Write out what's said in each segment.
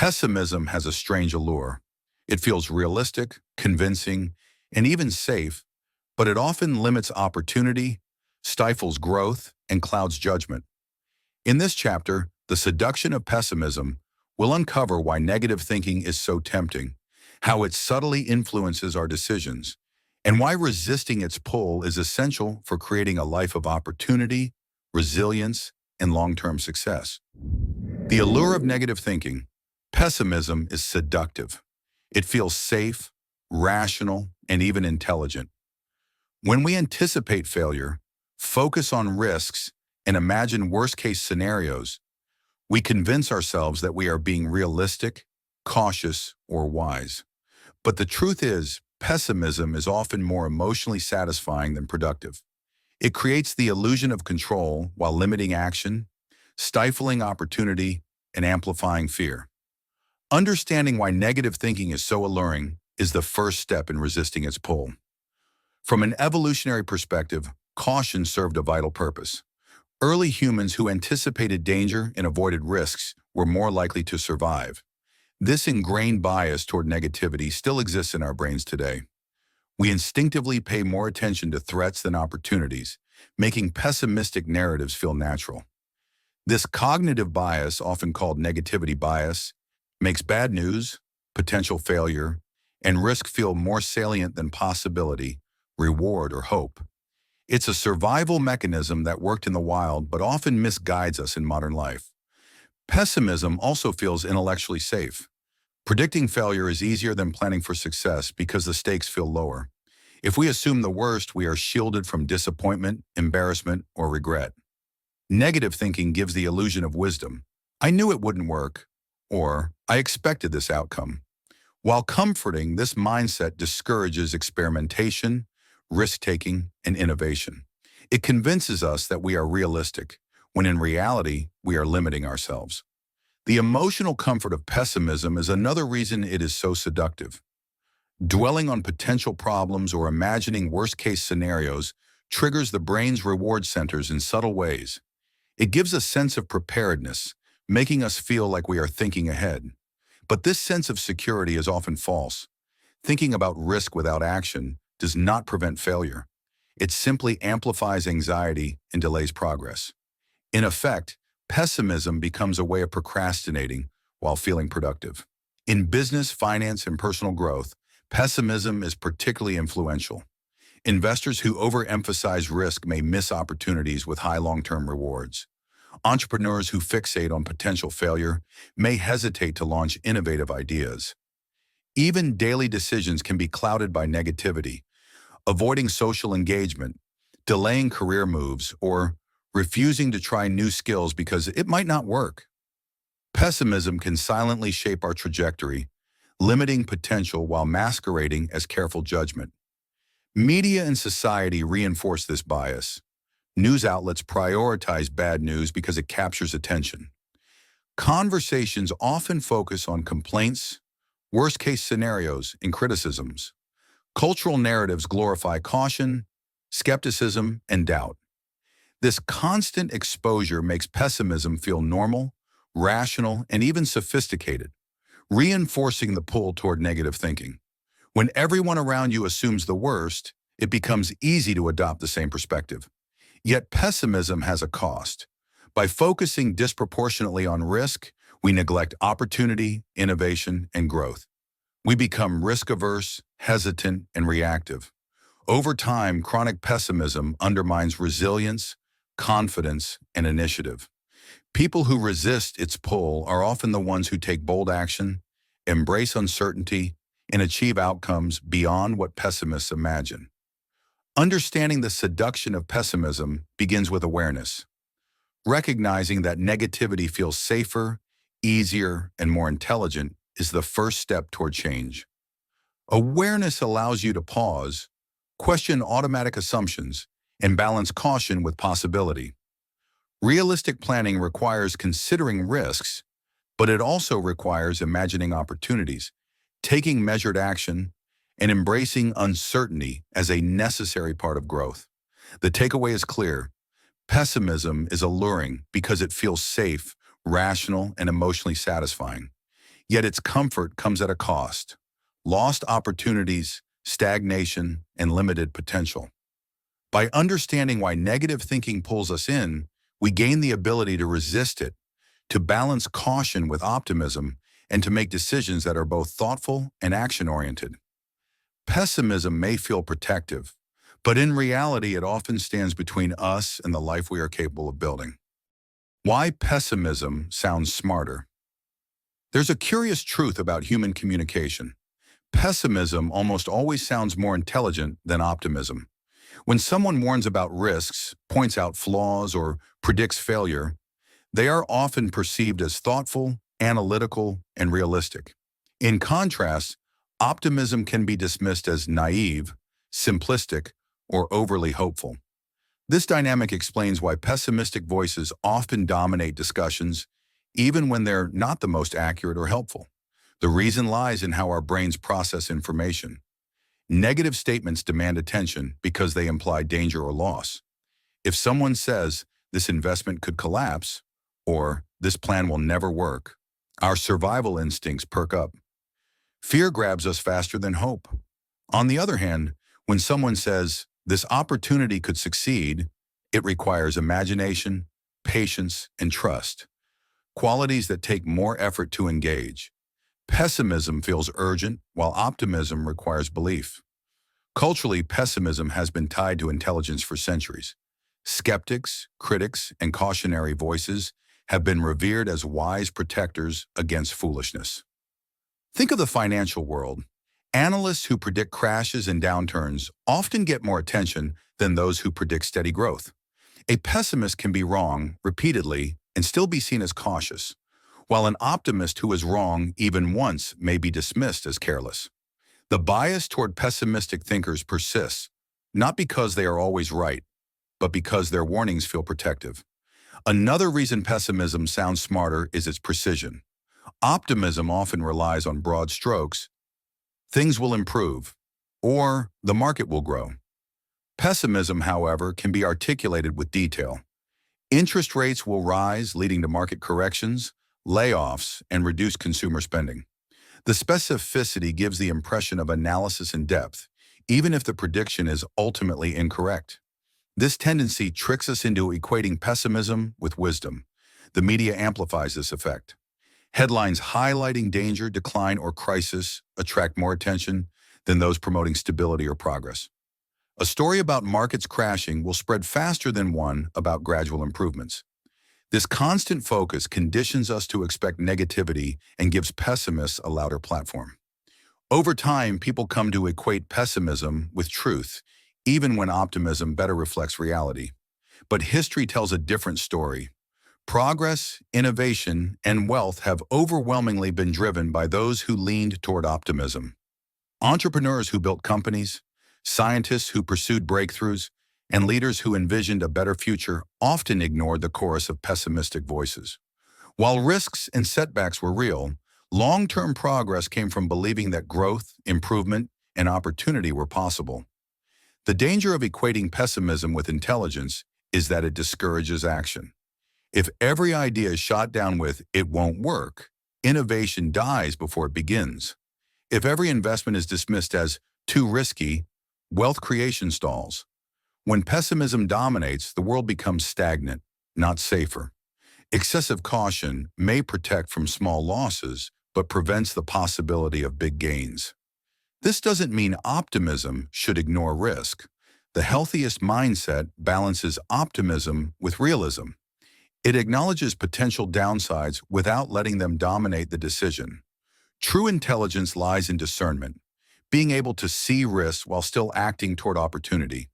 Pessimism has a strange allure. It feels realistic, convincing, and even safe, but it often limits opportunity, stifles growth, and clouds judgment. In this chapter, The Seduction of Pessimism, will uncover why negative thinking is so tempting, how it subtly influences our decisions, and why resisting its pull is essential for creating a life of opportunity, resilience, and long-term success. The allure of negative thinking. Pessimism is seductive. It feels safe, rational, and even intelligent. When we anticipate failure, focus on risks, and imagine worst-case scenarios, we convince ourselves that we are being realistic, cautious, or wise. But the truth is, pessimism is often more emotionally satisfying than productive. It creates the illusion of control while limiting action, stifling opportunity, and amplifying fear. Understanding why negative thinking is so alluring is the first step in resisting its pull. From an evolutionary perspective, caution served a vital purpose. Early humans who anticipated danger and avoided risks were more likely to survive. This ingrained bias toward negativity still exists in our brains today. We instinctively pay more attention to threats than opportunities, making pessimistic narratives feel natural. This cognitive bias, often called negativity bias, makes bad news, potential failure, and risk feel more salient than possibility, reward, or hope. It's a survival mechanism that worked in the wild but often misguides us in modern life. Pessimism also feels intellectually safe. Predicting failure is easier than planning for success because the stakes feel lower. If we assume the worst, we are shielded from disappointment, embarrassment, or regret. Negative thinking gives the illusion of wisdom. I knew it wouldn't work, or I expected this outcome. While comforting, this mindset discourages experimentation, risk-taking, and innovation. It convinces us that we are realistic, when in reality, we are limiting ourselves. The emotional comfort of pessimism is another reason it is so seductive. Dwelling on potential problems or imagining worst-case scenarios triggers the brain's reward centers in subtle ways. It gives a sense of preparedness, making us feel like we are thinking ahead. But this sense of security is often false. Thinking about risk without action does not prevent failure. It simply amplifies anxiety and delays progress. In effect, pessimism becomes a way of procrastinating while feeling productive. In business, finance, and personal growth, pessimism is particularly influential. Investors who overemphasize risk may miss opportunities with high long-term rewards. Entrepreneurs who fixate on potential failure may hesitate to launch innovative ideas. Even daily decisions can be clouded by negativity, avoiding social engagement, delaying career moves, or refusing to try new skills because it might not work. Pessimism can silently shape our trajectory, limiting potential while masquerading as careful judgment. Media and society reinforce this bias. News outlets prioritize bad news because it captures attention. Conversations often focus on complaints, worst-case scenarios, and criticisms. Cultural narratives glorify caution, skepticism, and doubt. This constant exposure makes pessimism feel normal, rational, and even sophisticated, reinforcing the pull toward negative thinking. When everyone around you assumes the worst, it becomes easy to adopt the same perspective. Yet pessimism has a cost. By focusing disproportionately on risk, we neglect opportunity, innovation, and growth. We become risk-averse, hesitant, and reactive. Over time, chronic pessimism undermines resilience, confidence, and initiative. People who resist its pull are often the ones who take bold action, embrace uncertainty, and achieve outcomes beyond what pessimists imagine. Understanding the seduction of pessimism begins with awareness. Recognizing that negativity feels safer, easier, and more intelligent is the first step toward change. Awareness allows you to pause, question automatic assumptions, and balance caution with possibility. Realistic planning requires considering risks, but it also requires imagining opportunities, taking measured action, and embracing uncertainty as a necessary part of growth. The takeaway is clear. Pessimism is alluring because it feels safe, rational, and emotionally satisfying. Yet its comfort comes at a cost: lost opportunities, stagnation, and limited potential. By understanding why negative thinking pulls us in, we gain the ability to resist it, to balance caution with optimism, and to make decisions that are both thoughtful and action-oriented. Pessimism may feel protective, but in reality it often stands between us and the life we are capable of building. Why pessimism sounds smarter? There's a curious truth about human communication. Pessimism almost always sounds more intelligent than optimism. When someone warns about risks, points out flaws, or predicts failure, they are often perceived as thoughtful, analytical, and realistic. In contrast, optimism can be dismissed as naive, simplistic, or overly hopeful. This dynamic explains why pessimistic voices often dominate discussions, even when they're not the most accurate or helpful. The reason lies in how our brains process information. Negative statements demand attention because they imply danger or loss. If someone says, "This investment could collapse," or "This plan will never work," our survival instincts perk up. Fear grabs us faster than hope. On the other hand, when someone says, "This opportunity could succeed," it requires imagination, patience, and trust, qualities that take more effort to engage. Pessimism feels urgent, while optimism requires belief. Culturally, pessimism has been tied to intelligence for centuries. Skeptics, critics, and cautionary voices have been revered as wise protectors against foolishness. Think of the financial world. Analysts who predict crashes and downturns often get more attention than those who predict steady growth. A pessimist can be wrong repeatedly and still be seen as cautious, while an optimist who is wrong even once may be dismissed as careless. The bias toward pessimistic thinkers persists, not because they are always right, but because their warnings feel protective. Another reason pessimism sounds smarter is its precision. Optimism often relies on broad strokes: "Things will improve," or "the market will grow." Pessimism, however, can be articulated with detail. Interest rates will rise, leading to market corrections, layoffs, and reduced consumer spending. The specificity gives the impression of analysis and depth, even if the prediction is ultimately incorrect. This tendency tricks us into equating pessimism with wisdom. The media amplifies this effect. Headlines highlighting danger, decline, or crisis attract more attention than those promoting stability or progress. A story about markets crashing will spread faster than one about gradual improvements. This constant focus conditions us to expect negativity and gives pessimists a louder platform. Over time, people come to equate pessimism with truth, even when optimism better reflects reality. But history tells a different story. Progress, innovation, and wealth have overwhelmingly been driven by those who leaned toward optimism. Entrepreneurs who built companies, scientists who pursued breakthroughs, and leaders who envisioned a better future often ignored the chorus of pessimistic voices. While risks and setbacks were real, long-term progress came from believing that growth, improvement, and opportunity were possible. The danger of equating pessimism with intelligence is that it discourages action. If every idea is shot down with "it won't work," innovation dies before it begins. If every investment is dismissed as too risky, wealth creation stalls. When pessimism dominates, the world becomes stagnant, not safer. Excessive caution may protect from small losses, but prevents the possibility of big gains. This doesn't mean optimism should ignore risk. The healthiest mindset balances optimism with realism. It acknowledges potential downsides without letting them dominate the decision. True intelligence lies in discernment, being able to see risks while still acting toward opportunity.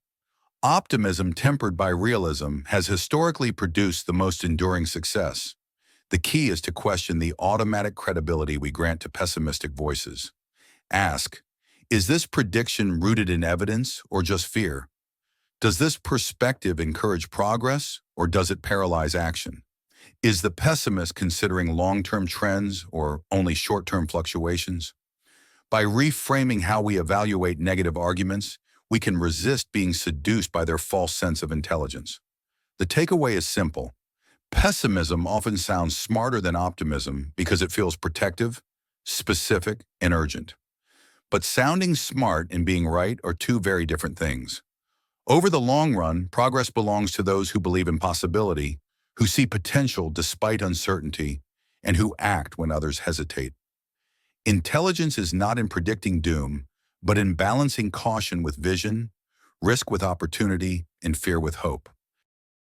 Optimism tempered by realism has historically produced the most enduring success. The key is to question the automatic credibility we grant to pessimistic voices. Ask, is this prediction rooted in evidence or just fear? Does this perspective encourage progress or does it paralyze action? Is the pessimist considering long-term trends or only short-term fluctuations? By reframing how we evaluate negative arguments, we can resist being seduced by their false sense of intelligence. The takeaway is simple. Pessimism often sounds smarter than optimism because it feels protective, specific, and urgent. But sounding smart and being right are two very different things. Over the long run, progress belongs to those who believe in possibility, who see potential despite uncertainty, and who act when others hesitate. Intelligence is not in predicting doom, but in balancing caution with vision, risk with opportunity, and fear with hope.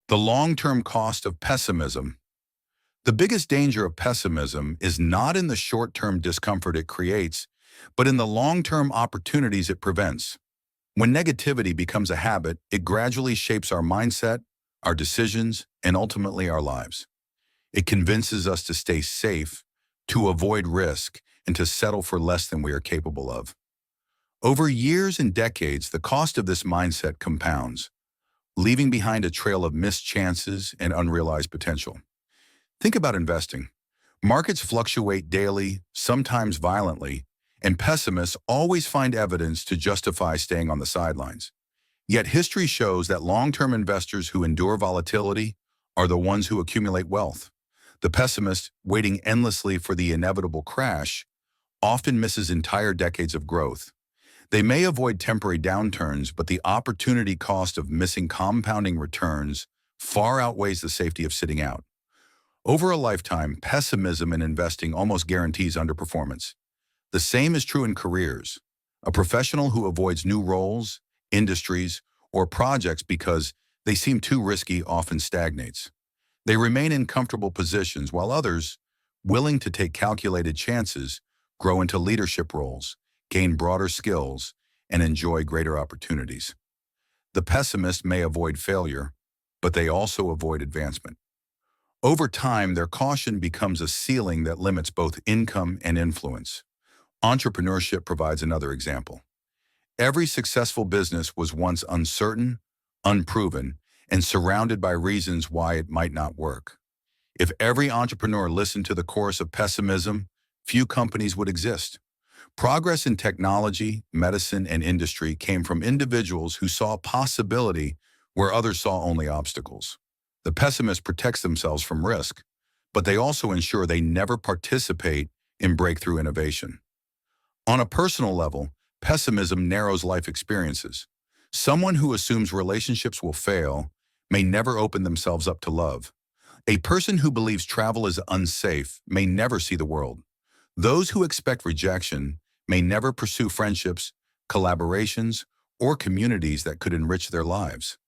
The long-term cost of pessimism. The biggest danger of pessimism is not in the short-term discomfort it creates, but in the long-term opportunities it prevents. When negativity becomes a habit, it gradually shapes our mindset, our decisions, and ultimately our lives. It convinces us to stay safe, to avoid risk, and to settle for less than we are capable of. Over years and decades, the cost of this mindset compounds, leaving behind a trail of missed chances and unrealized potential. Think about investing. Markets fluctuate daily, sometimes violently, and pessimists always find evidence to justify staying on the sidelines. Yet history shows that long-term investors who endure volatility are the ones who accumulate wealth. The pessimist, waiting endlessly for the inevitable crash, often misses entire decades of growth. They may avoid temporary downturns, but the opportunity cost of missing compounding returns far outweighs the safety of sitting out. Over a lifetime, pessimism in investing almost guarantees underperformance. The same is true in careers. A professional who avoids new roles, industries, or projects because they seem too risky often stagnates. They remain in comfortable positions while others, willing to take calculated chances, grow into leadership roles, gain broader skills, and enjoy greater opportunities. The pessimist may avoid failure, but they also avoid advancement. Over time, their caution becomes a ceiling that limits both income and influence. Entrepreneurship provides another example. Every successful business was once uncertain, unproven, and surrounded by reasons why it might not work. If every entrepreneur listened to the chorus of pessimism, few companies would exist. Progress in technology, medicine, and industry came from individuals who saw possibility where others saw only obstacles. The pessimist protects themselves from risk, but they also ensure they never participate in breakthrough innovation. On a personal level, pessimism narrows life experiences. Someone who assumes relationships will fail may never open themselves up to love. A person who believes travel is unsafe may never see the world. Those who expect rejection may never pursue friendships, collaborations, or communities that could enrich their lives.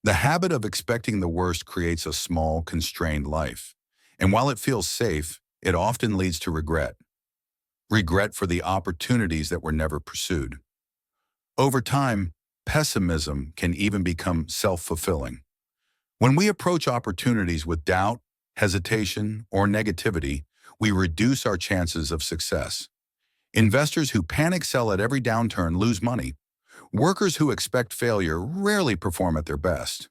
The habit of expecting the worst creates a small, constrained life. And while it feels safe, it often leads to regret. Regret for the opportunities that were never pursued. Over time, pessimism can even become self-fulfilling. When we approach opportunities with doubt, hesitation, or negativity, we reduce our chances of success. Investors who panic sell at every downturn lose money. Workers who expect failure rarely perform at their best.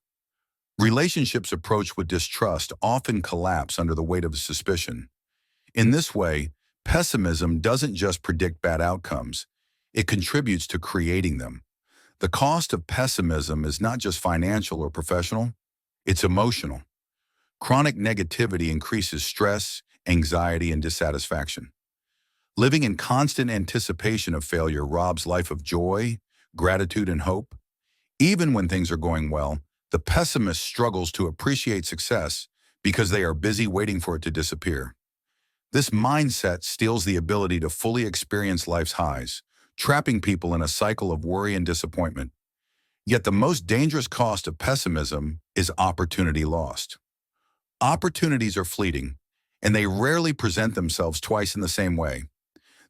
Relationships approached with distrust often collapse under the weight of suspicion. In this way, pessimism doesn't just predict bad outcomes, it contributes to creating them. The cost of pessimism is not just financial or professional, it's emotional. Chronic negativity increases stress, anxiety, and dissatisfaction. Living in constant anticipation of failure robs life of joy, gratitude, and hope. Even when things are going well, the pessimist struggles to appreciate success because they are busy waiting for it to disappear. This mindset steals the ability to fully experience life's highs, trapping people in a cycle of worry and disappointment. Yet the most dangerous cost of pessimism is opportunity lost. Opportunities are fleeting, and they rarely present themselves twice in the same way.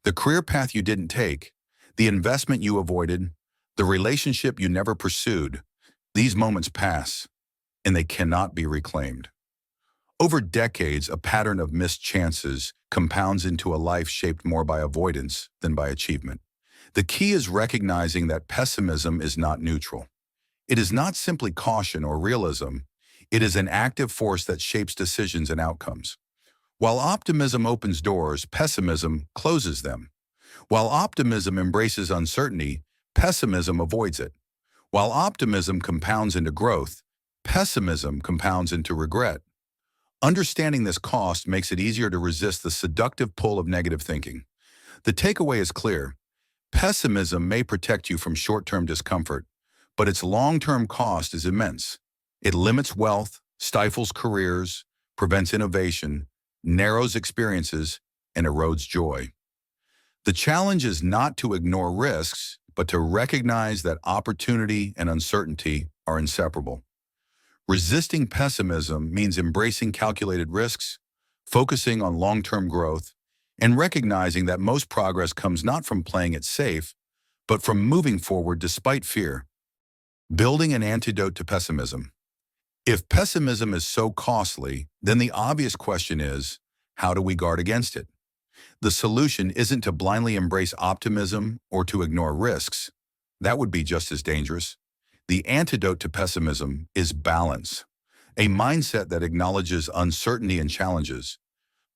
The career path you didn't take, the investment you avoided, the relationship you never pursued, these moments pass, and they cannot be reclaimed. Over decades, a pattern of missed chances compounds into a life shaped more by avoidance than by achievement. The key is recognizing that pessimism is not neutral. It is not simply caution or realism. It is an active force that shapes decisions and outcomes. While optimism opens doors, pessimism closes them. While optimism embraces uncertainty, pessimism avoids it. While optimism compounds into growth, pessimism compounds into regret. Understanding this cost makes it easier to resist the seductive pull of negative thinking. The takeaway is clear. Pessimism may protect you from short-term discomfort, but its long-term cost is immense. It limits wealth, stifles careers, prevents innovation, narrows experiences, and erodes joy. The challenge is not to ignore risks, but to recognize that opportunity and uncertainty are inseparable. Resisting pessimism means embracing calculated risks, focusing on long-term growth, and recognizing that most progress comes not from playing it safe, but from moving forward despite fear. Building an antidote to pessimism. If pessimism is so costly, then the obvious question is, how do we guard against it? The solution isn't to blindly embrace optimism or to ignore risks. That would be just as dangerous. The antidote to pessimism is balance, a mindset that acknowledges uncertainty and challenges,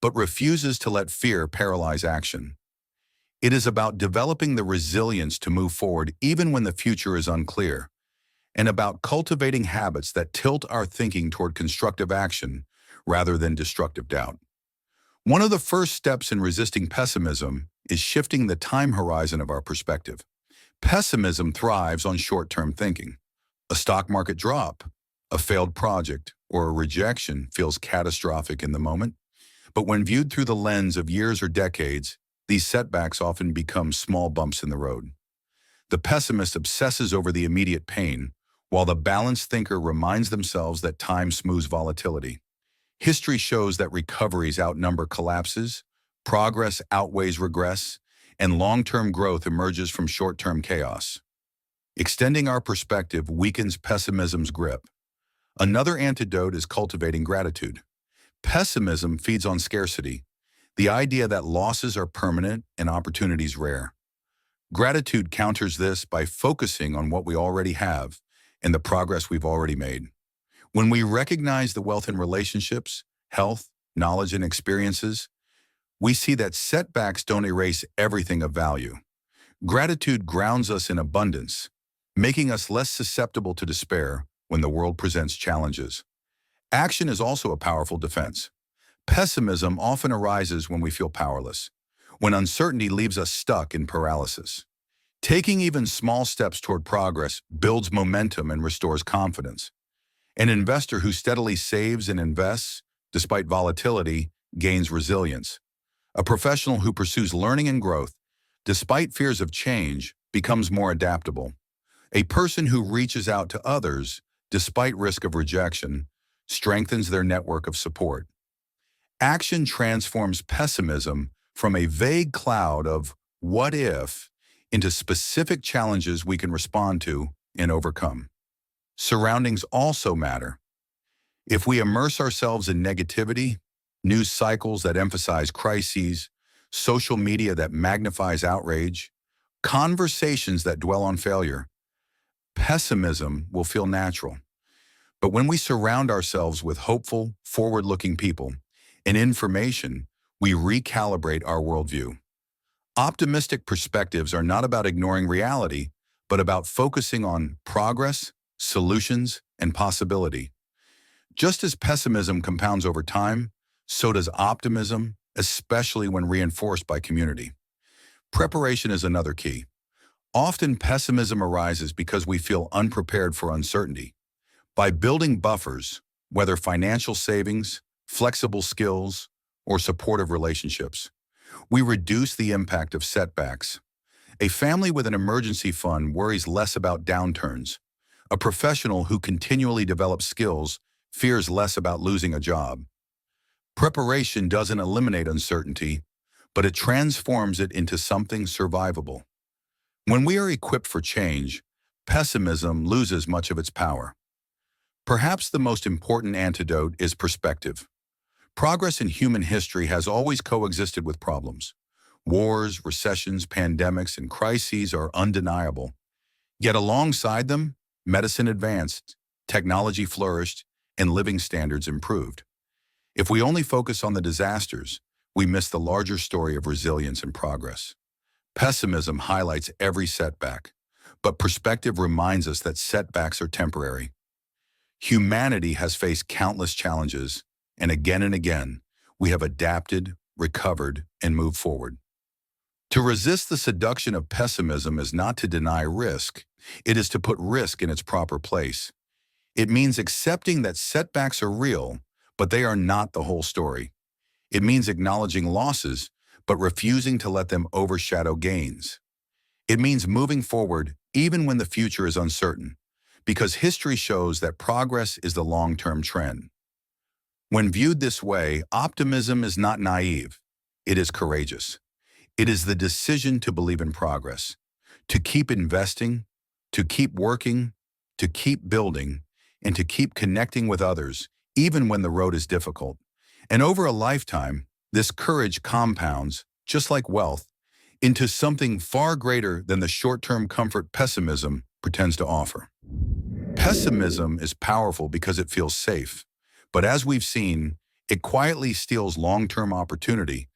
but refuses to let fear paralyze action. It is about developing the resilience to move forward even when the future is unclear, and about cultivating habits that tilt our thinking toward constructive action rather than destructive doubt. One of the first steps in resisting pessimism is shifting the time horizon of our perspective. Pessimism thrives on short-term thinking. A stock market drop, a failed project, or a rejection feels catastrophic in the moment. But when viewed through the lens of years or decades, these setbacks often become small bumps in the road. The pessimist obsesses over the immediate pain, while the balanced thinker reminds themselves that time smooths volatility. History shows that recoveries outnumber collapses, progress outweighs regress, and long-term growth emerges from short-term chaos. Extending our perspective weakens pessimism's grip. Another antidote is cultivating gratitude. Pessimism feeds on scarcity, the idea that losses are permanent and opportunities rare. Gratitude counters this by focusing on what we already have and the progress we've already made. When we recognize the wealth in relationships, health, knowledge, and experiences, we see that setbacks don't erase everything of value. Gratitude grounds us in abundance, making us less susceptible to despair when the world presents challenges. Action is also a powerful defense. Pessimism often arises when we feel powerless, when uncertainty leaves us stuck in paralysis. Taking even small steps toward progress builds momentum and restores confidence. An investor who steadily saves and invests, despite volatility, gains resilience. A professional who pursues learning and growth, despite fears of change, becomes more adaptable. A person who reaches out to others, despite risk of rejection, strengthens their network of support. Action transforms pessimism from a vague cloud of what if into specific challenges we can respond to and overcome. Surroundings also matter. If we immerse ourselves in negativity, news cycles that emphasize crises, social media that magnifies outrage, conversations that dwell on failure, pessimism will feel natural. But when we surround ourselves with hopeful, forward-looking people and information, we recalibrate our worldview. Optimistic perspectives are not about ignoring reality, but about focusing on progress, solutions, and possibility. Just as pessimism compounds over time, so does optimism, especially when reinforced by community. Preparation is another key. Often pessimism arises because we feel unprepared for uncertainty. By building buffers, whether financial savings, flexible skills, or supportive relationships, we reduce the impact of setbacks. A family with an emergency fund worries less about downturns. A professional who continually develops skills fears less about losing a job. Preparation doesn't eliminate uncertainty, but it transforms it into something survivable. When we are equipped for change, pessimism loses much of its power. Perhaps the most important antidote is perspective. Progress in human history has always coexisted with problems. Wars, recessions, pandemics, and crises are undeniable. Yet alongside them, medicine advanced, technology flourished, and living standards improved. If we only focus on the disasters, we miss the larger story of resilience and progress. Pessimism highlights every setback, but perspective reminds us that setbacks are temporary. Humanity has faced countless challenges, and again, we have adapted, recovered, and moved forward. To resist the seduction of pessimism is not to deny risk. It is to put risk in its proper place. It means accepting that setbacks are real, but they are not the whole story. It means acknowledging losses, but refusing to let them overshadow gains. It means moving forward even when the future is uncertain, because history shows that progress is the long-term trend. When viewed this way, optimism is not naive. It is courageous. It is the decision to believe in progress, to keep investing, to keep working, to keep building, and to keep connecting with others, even when the road is difficult. And over a lifetime, this courage compounds, just like wealth, into something far greater than the short-term comfort pessimism pretends to offer. Pessimism is powerful because it feels safe, but as we've seen, it quietly steals long-term opportunity.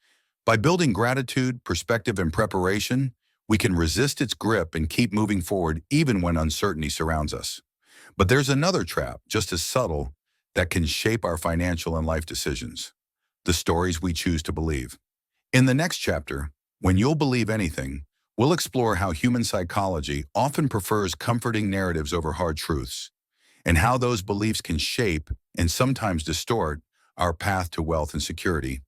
By building gratitude, perspective, and preparation, we can resist its grip and keep moving forward even when uncertainty surrounds us. But there's another trap, just as subtle, that can shape our financial and life decisions: the stories we choose to believe. In the next chapter, When You'll Believe Anything, we'll explore how human psychology often prefers comforting narratives over hard truths, and how those beliefs can shape and sometimes distort our path to wealth and security.